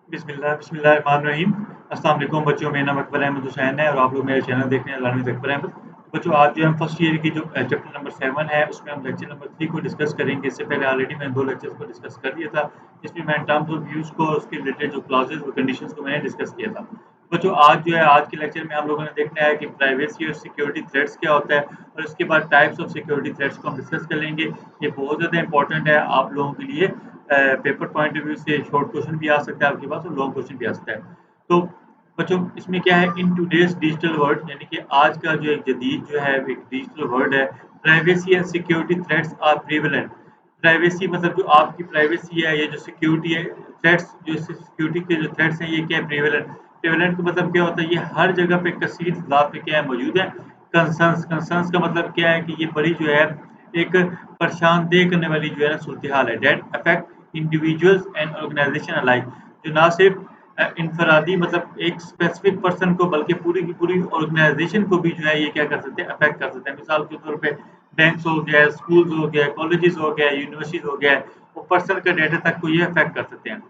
बिस्मिल्लाहिर्रहमानिर्रहीम। अस्सलाम वालेकुम बच्चों, मेरा नाम अकबर अहमद हुसैन है और आप लोग मेरे चैनल देख रहे हैं लर्निंग विद अकबर अहमद। बच्चों आज जो हम फर्स्ट ईयर की जो चैप्टर नंबर 7 है उसमें हम लेक्चर नंबर 3 को डिस्कस करेंगे। इससे पहले ऑलरेडी मैंने 2 लेक्चर्स को डिस्कस कर दिया था, जिसमें मैंने टर्म्स ऑफ यूज़ को उसके रिलेटेड जो क्लॉजेज़ व कंडीशंस को मैंने डिस्कस किया था। बच्चों आज जो है आज के लेक्चर में हम लोगों ने देखना है कि प्राइवेसी और सिक्योरिटी थ्रेट्स क्या होता है और उसके बाद टाइप्स ऑफ सिक्योरिटी थ्रेट्स को हम डिस्कस कर लेंगे। ये बहुत ज़्यादा इंपॉर्टेंट है आप लोगों के लिए। पेपर पॉइंट ऑफ व्यू से शॉर्ट क्वेश्चन भी आ सकता है आपके पास और लॉन्ग क्वेश्चन भी आ सकता है। तो बच्चों इसमें क्या है, इन टूडेज डिजिटल वर्ल्ड यानी कि आज का जो एक जदीद जो है एक डिजिटल वर्ल्ड है, privacy and security threats are prevalent. Privacy मतलब जो आपकी प्राइवेसी है, ये जो सिक्योरिटी है थ्रेट्स, जो सिक्योरिटी के जो थ्रेट्स हैं ये क्या है, प्रीवलेंट। प्रीवलेंट का मतलब क्या होता है, ये हर जगह पे कसीर तादाद पे क्या है मौजूद है। कंसर्न्स कंसर्न्स का मतलब क्या है कि ये बड़ी जो है एक परेशान दे करने वाली जो है ना सूरत हाल है, that affect individuals and organisations alike. जो ना सिर्फ इनफरादी मतलब एक स्पेसिफिक पर्सन को बल्कि पूरी की पूरी ऑर्गेनाइजेशन को भी जो है ये क्या कर सकते हैं, अफेक्ट कर सकते हैं। मिसाल के तौर पे बैंक्स हो गया, स्कूल्स हो गया, कॉलेजेस हो गया, यूनिवर्सिटीज हो गया, वो पर्सन का डेटा तक को ये अफेक्ट कर सकते हैं।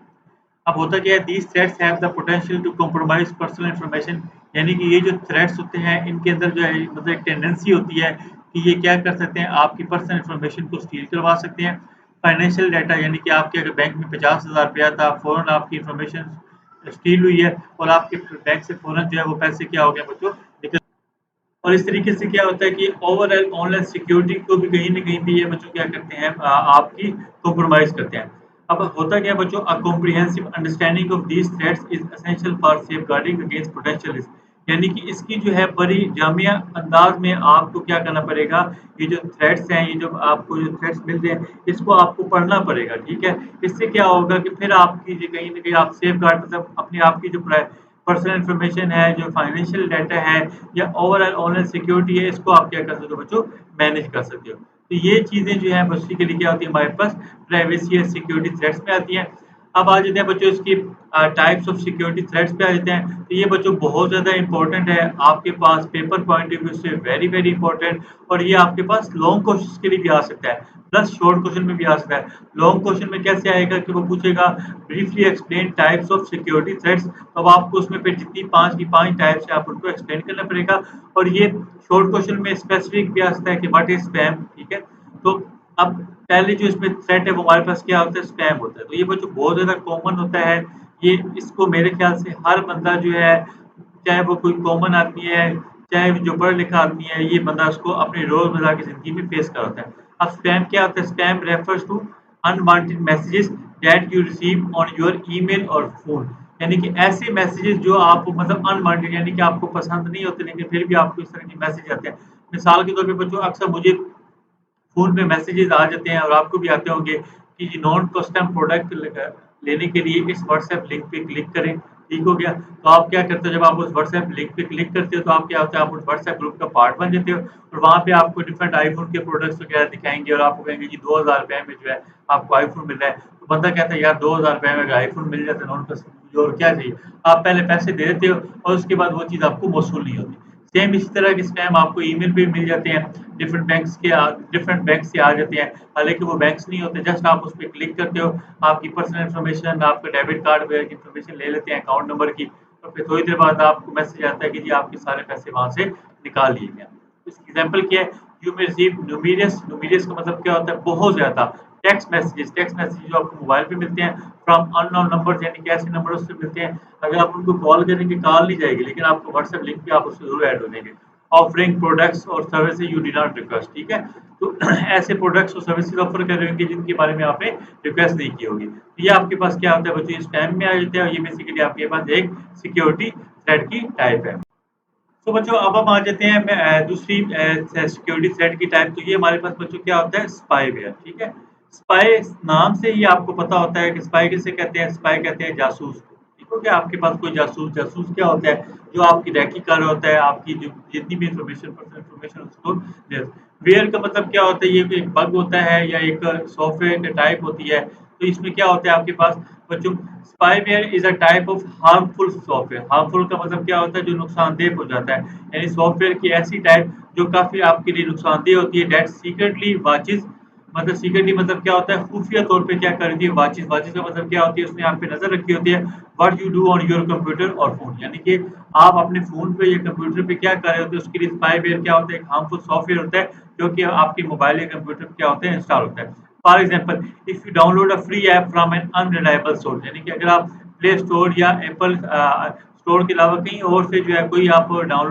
अब होता क्या है, these threats have the potential to compromise personal information. यानी कि ये जो थ्रेट्स होते हैं इनके अंदर जो है मतलब एक टेंडेंसी होती है कि ये क्या कर सकते हैं, आपकी पर्सनल इन्फॉर्मेशन को स्टील करवा सकते हैं। फाइनेंशियल डाटा यानी कि आपके अगर बैंक में 50,000 रुपया था, फ़ौरन आपकी इन्फॉर्मेशन स्टील हुई है और आपके बैंक से फ़ौरन जो है वो पैसे क्या हो गए बच्चों, निकल। और इस तरीके से क्या होता है कि ओवरऑल ऑनलाइन सिक्योरिटी को भी कहीं न कहीं पे ये बच्चों क्या करते हैं, आपकी कॉम्प्रोमाइज़ करते हैं। अब होता क्या है बच्चों, a comprehensive understanding of these threats is essential for safeguarding against potential risk. यानी कि इसकी जो है बड़ी जामिया अंदाज़ में आपको क्या करना पड़ेगा, ये जो थ्रेट्स हैं, ये जो आपको जो थ्रेट्स मिल रहे हैं, इसको आपको पढ़ना पड़ेगा, ठीक है? इससे क्या होगा कि फिर आपकी जो कहीं न कहीं आप सेफगार्ड मतलब अपने आप की जो पर्सनल इन्फॉर्मेशन है, जो फाइनेंशियल डाटा है या ओवरऑल ऑनलाइन सिक्योरिटी है, इसको आप क्या कर सकते हो बच्चों, मैनेज कर सकते हो। तो ये चीज़ें जो हैं बेसिकली क्या होती है हमारे पास प्राइवेसी या सिक्योरिटी थ्रेट्स में आती हैं। अब आ जाते हैं बच्चों इसकी टाइप्स ऑफ सिक्योरिटी थ्रेट्स पे आ जाते हैं। तो ये बच्चों बहुत ज़्यादा इंपॉर्टेंट है आपके पास पेपर पॉइंट ऑफ व्यू से, वेरी वेरी इंपॉर्टेंट। और ये आपके पास लॉन्ग क्वेश्चन के लिए भी आ सकता है, प्लस शॉर्ट क्वेश्चन में भी आ सकता है। लॉन्ग क्वेश्चन में कैसे आएगा कि वो पूछेगा briefly explain types of security threats. अब आपको उसमें फिर जितनी 5 की 5 टाइप्स है आप उनको एक्सप्लेन करना पड़ेगा। और ये शॉर्ट क्वेश्चन में स्पेसिफिक भी आ सकता है कि व्हाट इज स्पैम, ठीक है? तो अब पहले जो इसमें थ्रेट है वो हमारे पास क्या होता है, स्पैम होता है। तो ये बच्चों बहुत ज़्यादा कॉमन होता है। ये इसको मेरे ख्याल से हर बंदा जो है, चाहे वो कोई कॉमन आदमी है, चाहे जो पढ़ा लिखा आदमी है, ये बंदा उसको अपनी रोज़मर्रा की ज़िंदगी में फेस कर होता है। अब स्पैम क्या होता है? Spam refers to unwanted messages that you receive on your email और फ़ोन। यानी कि ऐसे मैसेजेस जो आप मतलब अनवांटेड यानी कि आपको पसंद नहीं होते लेकिन फिर भी आपको इस तरह के मैसेज आते हैं। मिसाल के तौर पे बच्चों अक्सर मुझे फ़ोन पे मैसेजेस आ जाते हैं और आपको भी आते होंगे कि जी नॉन कस्टम प्रोडक्ट लेने के लिए इस व्हाट्सएप लिंक पे क्लिक करें, ठीक हो गया? तो आप क्या करते हो, जब आप उस व्हाट्सएप लिंक पे क्लिक करते हो तो आप क्या होता है, आप उस व्हाट्सएप ग्रुप का पार्ट बन जाते हो और वहाँ पे आपको डिफरेंट आईफ़ोन के प्रोडक्ट्स वगैरह दिखाएँगे और आपको कहेंगे जी ₹2000 में जो है आपको आईफ़ोन मिल रहा है। तो बंदा कहता है यार ₹2000 में अगर आईफ़ोन मिल जाता है नॉन कस्टम, मुझे और क्या चाहिए? आप पहले पैसे दे देते हो और उसके बाद वो चीज़ आपको मौसूल नहीं होती। सेम इसी तरह के स्पैम आपको ईमेल पे भी मिल जाते हैं। डिफरेंट बैंक से आ जाते हैं। हालाँकि वो बैंक्स नहीं होते, जस्ट आप उस पे क्लिक करते हो, आपकी पर्सनल इन्फॉर्मेशन, आपका डेबिट कार्ड वगैरह की इन्फॉर्मेशन ले लेते हैं, अकाउंट नंबर की, और फिर थोड़ी देर बाद आपको मैसेज आता है कि जी आपके सारे पैसे वहाँ से निकाल लिए गए हैं। इसकी एग्ज़ाम्पल क्या है? You may receive numerous, numerous का मतलब क्या होता है? बहुत ज़्यादा टेक्स्ट मैसेजेस जो आपको मोबाइल पे मिलते हैं फ्रॉम अननोन नंबर्स, यानी कि ऐसे नंबरों से मिलते हैं, अगर आप उनको कॉल करेंगे कॉल नहीं जाएगी, लेकिन आपको व्हाट्सएप लिंक पे आप उससे ज़रूर ऐड हो जाएँगे। ऑफरिंग प्रोडक्ट्स और services you did not request, ठीक है? तो ऐसे प्रोडक्ट्स और सर्विसेज ऑफर कर रहे होंगे जिनके बारे में आपने रिक्वेस्ट नहीं की होगी। तो ये आपके पास क्या होता है बच्चों, इस टाइम में आ जाते हैं और ये बेसिकली आपके पास एक सिक्योरिटी थ्रेट की टाइप है। तो बच्चों अब हम आ जाते हैं दूसरी सिक्योरिटी थ्रेट की टाइप। तो ये हमारे पास बच्चों क्या होता है, स्पाईवेयर, ठीक है? स्पाई नाम से ही आपको पता होता है कि स्पाई किसे कहते हैं, स्पाई कहते हैं जासूस को, ठीक हो गया? आपके पास कोई जासूस, जासूस क्या होता है, जो आपकी रैकी कर रहा होता है, आपकी जो जितनी भी इंफॉर्मेशन पर्सनल इंफॉर्मेशन उसको दे। वेयर का मतलब क्या होता है, ये एक बग होता है या एक सॉफ्टवेयर का टाइप होती है। तो इसमें क्या होता है आपके पास बच्चों, spyware is a type of harmful software. Harmful का मतलब क्या होता है, जो नुकसानदेह पहुँचाता है। यानी सॉफ्टवेयर की ऐसी टाइप जो काफ़ी आपके लिए नुकसानदेह होती है, दैट सीक्रेटली वॉचेस मतलब सीक्रेटली मतलब क्या होता है, खुफिया तौर पे क्या कर रही है वाचिस, वाचिस का मतलब क्या होती है, उसने आप पे नज़र रखी होती है, what you do on your computer और फ़ोन, यानी कि आप अपने फ़ोन पे या कंप्यूटर पे क्या कर रहे होते हो, उसके लिए स्पाईवेयर क्या होता है, एक हार्मफुल सॉफ्टवेयर होता है, जो कि आपके मोबाइल या कंप्यूटर पे क्या होता है, इंस्टॉल होता है। For example, if you download a free app from an unreliable source, यानी कि अगर आप प्ले स्टोर या एप्पल स्टोर के अलावा कहीं और से जो है कोई आप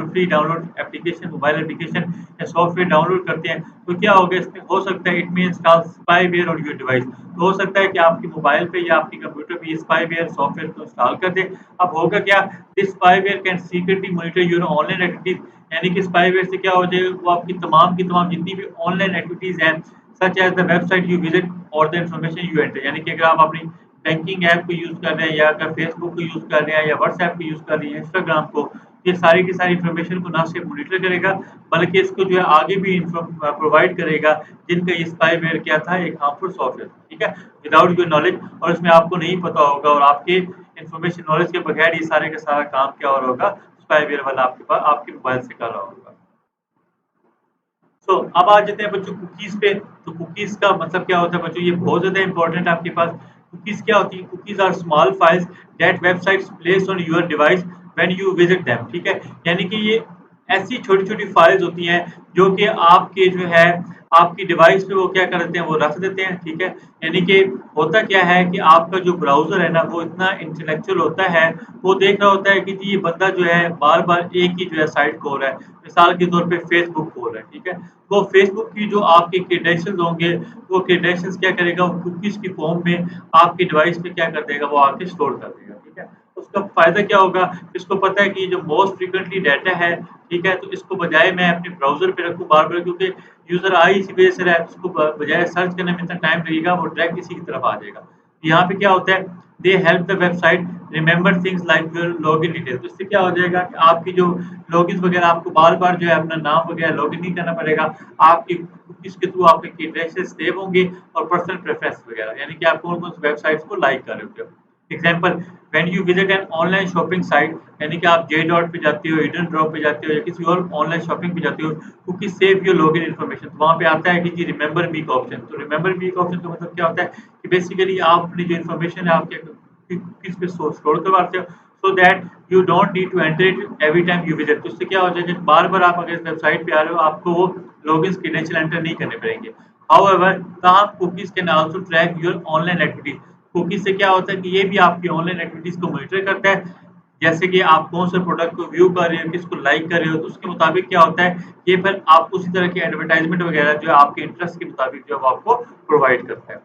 free download application, mobile application या सॉफ्टवेयर डाउनलोड करते हैं, तो क्या होगा, इसमें हो सकता है it may install spyware on your device. तो हो सकता है कि आपके मोबाइल पे या आपके कंप्यूटर पे ये स्पाईवेयर सॉफ्टवेयर को इंस्टॉल कर दे। अब होगा क्या, this spyware can secretly monitor your online activities, यानी कि स्पाईवेयर से क्या हो जाएगा, वो आपकी तमाम की तमाम जितनी भी ऑनलाइन एक्टिविटीज हैं, such as the website you visit और द इन्फॉर्मेशन यू एंटर, यानी कि अगर आप अपनी बैंकिंग ऐप को यूज़ कर रहे हैं या अगर फेसबुक को यूज़ कर रहे हैं या व्हाट्सएप को यूज़ कर रही हैं, इंस्टाग्राम को, ये सारी की सारी इन्फॉर्मेशन को ना सिर्फ मॉनिटर करेगा, बल्कि इसको जो है आगे भी प्रोवाइड करेगा, जिनका ये स्पाईवेयर क्या था, एक हार्मफुल सॉफ्टवेयर, ठीक है, विदाउट योर नॉलेज, और इसमें आपको नहीं पता होगा, और आपके इन्फॉर्मेशन नॉलेज के बगैर ये सारे का सारा काम क्या हो रहा होगा, स्पाईवेयर वाला आपके पास आपके मोबाइल से कर रहा होगा। अब आ जाते हैं बच्चों कुकीज़ पे। तो कुकीज़ का मतलब क्या होता है बच्चों, ये बहुत ज़्यादा इम्पोर्टेंट है आपके पास। कुकीज़ क्या होती है? Cookies are small files that websites place on your device when you visit them, ठीक है? यानी कि ये ऐसी छोटी-छोटी फाइल्स होती हैं, जो कि आपके जो है, आपकी डिवाइस पे वो क्या कर देते हैं, वो रख देते हैं, ठीक है? यानी कि होता क्या है कि आपका जो ब्राउज़र है ना, वो इतना इंटेलेक्चुअल होता है, वो देख रहा होता है कि जी ये बंदा जो है बार-बार एक ही जो है साइट खोल रहा है। मिसाल के तौर पे फेसबुक खोल रहा है, ठीक है? वो फेसबुक की जो आपके क्रेडेंशियल्स होंगे, वो क्रेडेंशियल्स क्या करेगा, वो कुकीज़ की फॉर्म में आपके डिवाइस पे क्या कर देगा, वो आके स्टोर कर देगा, ठीक है? उसका फ़ायदा क्या होगा, इसको पता है कि ये जो मोस्ट फ्रीक्वेंटली डाटा है, ठीक है? तो इसको बजाय मैं अपने ब्राउज़र पे रखूँ बार-बार, क्योंकि यूज़र आ ही इसी वजह से रहा है, उसको बजाय सर्च करने में इतना टाइम लगेगा, वो डायरेक्ट इसी की तरफ आ जाएगा। यहाँ पे क्या होता है, they help the website remember things like your login detail, तो इससे क्या हो जाएगा कि आपकी जो लॉगिन्स वगैरह, आपको बार-बार जो है अपना नाम वगैरह लॉगिन नहीं करना पड़ेगा। आपकी कुकीज़ के थ्रू आपके क्रेडेंशियल्स सेव होंगे, और पर्सनल प्रेफ़रेंस वगैरह, यानी कि आप कौन-कौन सी वेबसाइट्स को लाइक कर रहे होते हो। Example, when you visit an online shopping site, यानी कि आप जे डॉट पे जाते हो, हिडन ड्रॉप पे जाते हो या किसी और ऑनलाइन शॉपिंग पे जाते हो, cookies save your login information, तो वहाँ पे आता है कि जी रिमेंबर मी का ऑप्शन। तो रिमेंबर मी का ऑप्शन का मतलब क्या होता है कि बेसिकली आप अपनी जो इन्फॉर्मेशन है आपके कुकीज़ पे स्टोर करवाते हो, so that you don't need to enter it every time you visit. तो इससे क्या हो जाएगा कि बार-बार आप अगर इस वेबसाइट पे आ रहे हो, आपको वो लॉगिन्स क्रेडेंशियल एंटर नहीं करने पड़ेंगे। हाउएवर, ताहम cookies can also track your online activities. Cookies से क्या होता है कि ये भी आपकी ऑनलाइन एक्टिविटीज़ को मॉनिटर करता है। जैसे कि आप कौन से प्रोडक्ट को व्यू कर रहे हो, किसको लाइक कर रहे हो, तो उसके मुताबिक क्या होता है, ये फिर आपको उसी तरह की एडवर्टाइज़मेंट वगैरह जो है आपके इंटरेस्ट के मुताबिक जो है वो आपको प्रोवाइड करता है।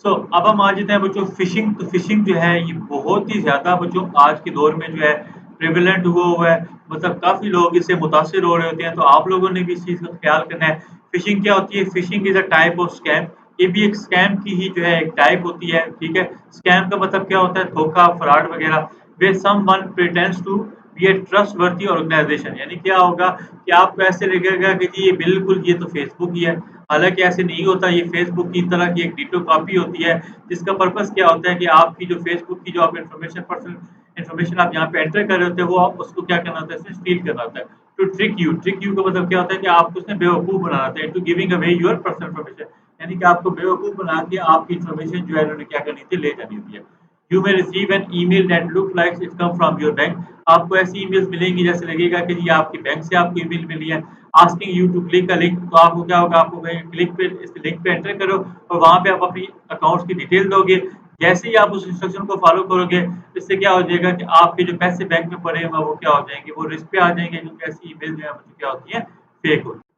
अब हम आ जाते हैं बच्चों फ़िशिंग। तो फ़िशिंग जो है ये बहुत ही ज़्यादा बच्चों आज के दौर में जो है प्रेवलेंट हुआ है। मतलब काफ़ी लोग इससे मुतासिर हो रहे होते हैं, तो आप लोगों ने भी इस चीज़ का ख़्याल करना है। फ़िशिंग क्या होती है? Phishing is a type of scam. ये भी एक स्कैम की ही जो है एक टाइप होती है, ठीक है? स्कैम का मतलब क्या होता है? धोखा, फ्रॉड वग़ैरह। Where someone pretends to be a trustworthy organisation, यानी क्या होगा कि आपको ऐसे लगेगा कि जी ये बिल्कुल ये तो फ़ेसबुक ही है। हालाँकि ऐसे नहीं होता, ये फ़ेसबुक की तरह की एक डिटो कॉपी होती है, जिसका पर्पज़ क्या होता है कि आपकी जो फ़ेसबुक की जो आप पर्सनल इन्फॉर्मेशन आप यहाँ पे एंटर कर रहे होते हो, वो आप उसको क्या करना होता है, इसमें स्टील करना होता है। टू ट्रिक यू का मतलब क्या होता है कि आपको उसमें बेवकूफ़ बनाना होता है, to giving away your personal information, यानी कि आपको बेवकूफ़ बना के आपकी इन्फॉर्मेशन जो है इन्होंने क्या करनी थी, ले जानी होती है। You may receive an email that look likes it come from your bank. आपको ऐसी ईमेल्स मिलेंगी जैसे लगेगा कि जी आपके बैंक से आपको ईमेल मिली है, asking you to click a link. तो आपको क्या होगा, आपको कहीं क्लिक पे इस लिंक पे एंटर करो, और वहाँ पे आप अपनी अकाउंट्स की डिटेल दोगे। जैसे ही आप उस इंस्ट्रक्शन को फॉलो करोगे, इससे क्या हो जाएगा कि आपके जो पैसे बैंक में पड़े हुए हैं वो क्या हो जाएँगे, वो रिस्क पे आ जाएँगे, क्योंकि ऐसी ईमेल जो है वो क्या होती है, फेक होती है।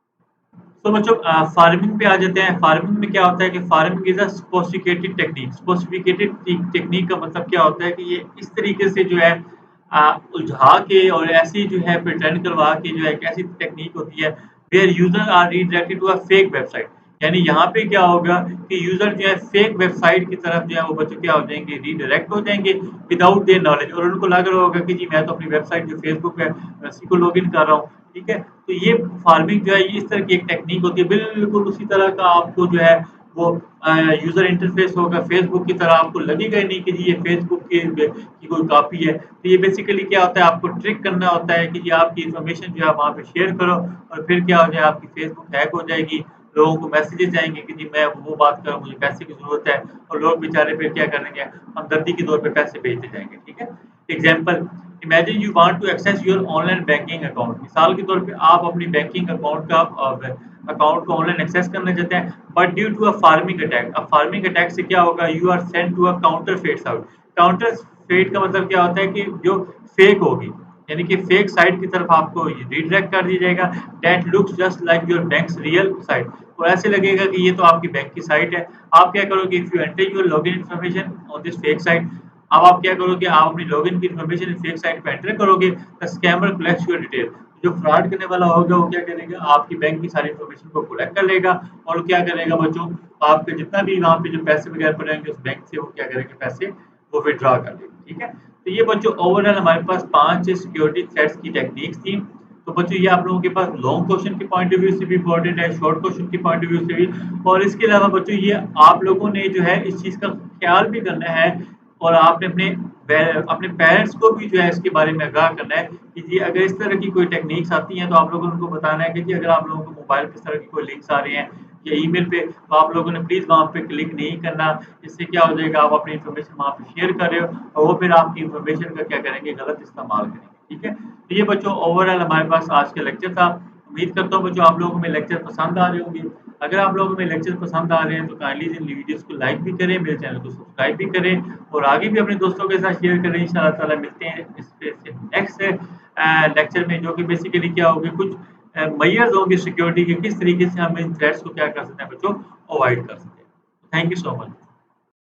तो बच्चों फार्मिंग पे आ जाते हैं। फार्मिंग में क्या होता है कि farming is a sophisticated technique. Sophisticated technique का मतलब क्या होता है कि ये इस तरीके से जो है उलझा के और ऐसी जो है प्रिटेंड करवा के जो है एक ऐसी टेक्निक होती है, where user are redirected to a fake website. यानी यहाँ पे क्या होगा कि यूज़र जो है फेक वेबसाइट की तरफ जो है वो बच्चों क्या हो जाएँगे, रीडायरेक्ट हो जाएँगे विदाउट देयर नॉलेज, और उनको लग रहा होगा कि जी मैं तो अपनी वेबसाइट जो फेसबुक है, मैं उसी को लॉगिन कर रहा हूँ, ठीक है? तो ये फार्मिंग जो है ये इस तरह की एक टेक्नीक होती है, बिल्कुल उसी तरह का आपको जो है वो यूज़र इंटरफ़ेस होगा फ़ेसबुक की तरह, आपको लगेगा ही नहीं कि जी ये फ़ेसबुक की कोई कॉपी है। तो ये बेसिकली क्या होता है, आपको ट्रिक करना होता है कि जी आपकी इन्फॉर्मेशन जो है वहाँ पे शेयर करो, और फिर क्या हो जाए, आपकी फ़ेसबुक हैक हो जाएगी, लोगों को मैसेजेस जाएँगे कि जी मैं वो बात कर रहा हूँ, मुझे पैसे की ज़रूरत है और लोग बेचारे फिर क्या करेंगे, हमदर्दी के तौर पे पैसे भेजते जाएँगे, ठीक है? Example imagine you want to access your online banking account मिसाल के तौर पे आप अपनी बैंकिंग अकाउंट का अकाउंट को ऑनलाइन एक्सेस करना चाहते हैं but due to a pharming attack अब फार्मिंग अटैक से क्या होगा you are send to a counterfeit site counterfeit का मतलब क्या होता है कि जो फेक होगी यानी कि फेक साइट की तरफ आपको रिडायरेक्ट कर दिया जाएगा that looks just like your banks real site और ऐसे लगेगा कि ये तो आपकी बैंक की साइट है आप क्या करोगे if you enter your login information on this fake site अब आप क्या करोगे आप अपनी लॉगिन की इन्फॉर्मेशन फेक साइट पे एंटर करोगे the scammer collects your detail जो फ्रॉड करने वाला होगा वो क्या करेगा आपकी बैंक की सारी इन्फॉर्मेशन को कलेक्ट कर लेगा और क्या करेगा बच्चों आपके जितना भी वहाँ पे जो पैसे वगैरह पड़े होंगे उस बैंक से वो क्या करेंगे पैसे वो विथड्रॉ कर लेंगे ठीक है तो ये बच्चों ओवरऑल हमारे पास 5 सिक्योरिटी थ्रेट्स की टेक्निक्स थी तो बच्चों ये आप लोगों के पास लॉन्ग क्वेश्चन के पॉइंट ऑफ व्यू से भी इम्पोर्टेंट है शॉर्ट क्वेश्चन के पॉइंट ऑफ व्यू से भी और इसके अलावा बच्चों ये आप लोगों ने जो है इस चीज़ का ख्याल भी करना है और आपने अपने पेरेंट्स को भी जो है इसके बारे में आगाह करना है कि जी अगर इस तरह की कोई टेक्निक्स आती हैं तो आप लोगों ने उनको बताना है कि जी अगर आप लोगों को मोबाइल पे इस तरह की कोई लिंक्स आ रहे हैं या ईमेल पे तो आप लोगों ने प्लीज़ वहाँ पे क्लिक नहीं करना इससे क्या हो जाएगा आप अपनी इन्फॉर्मेशन वहाँ पे शेयर कर रहे हो और वो फिर आपकी इन्फॉर्मेशन का क्या करेंगे गलत इस्तेमाल करेंगे ठीक है तो ये बच्चों ओवरऑल हमारे पास आज का लेक्चर था उम्मीद करता हूँ बच्चों आप लोगों को मेरे लेक्चर पसंद आ रहे होंगे अगर आप लोगों को मेरे लेक्चर पसंद आ रहे हैं तो काइंडली इन वीडियोस को लाइक भी करें मेरे चैनल को सब्सक्राइब भी करें और आगे भी अपने दोस्तों के साथ शेयर करें इंशाल्लाह ताला मिलते हैं इस नेक्स्ट लेक्चर में जो कि बेसिकली क्या होगी कुछ मेजर्स होंगे सिक्योरिटी के किस तरीके से हम इन थ्रेट्स को क्या कर सकते हैं बच्चों अवॉइड कर सकते हैं थैंक यू सो मच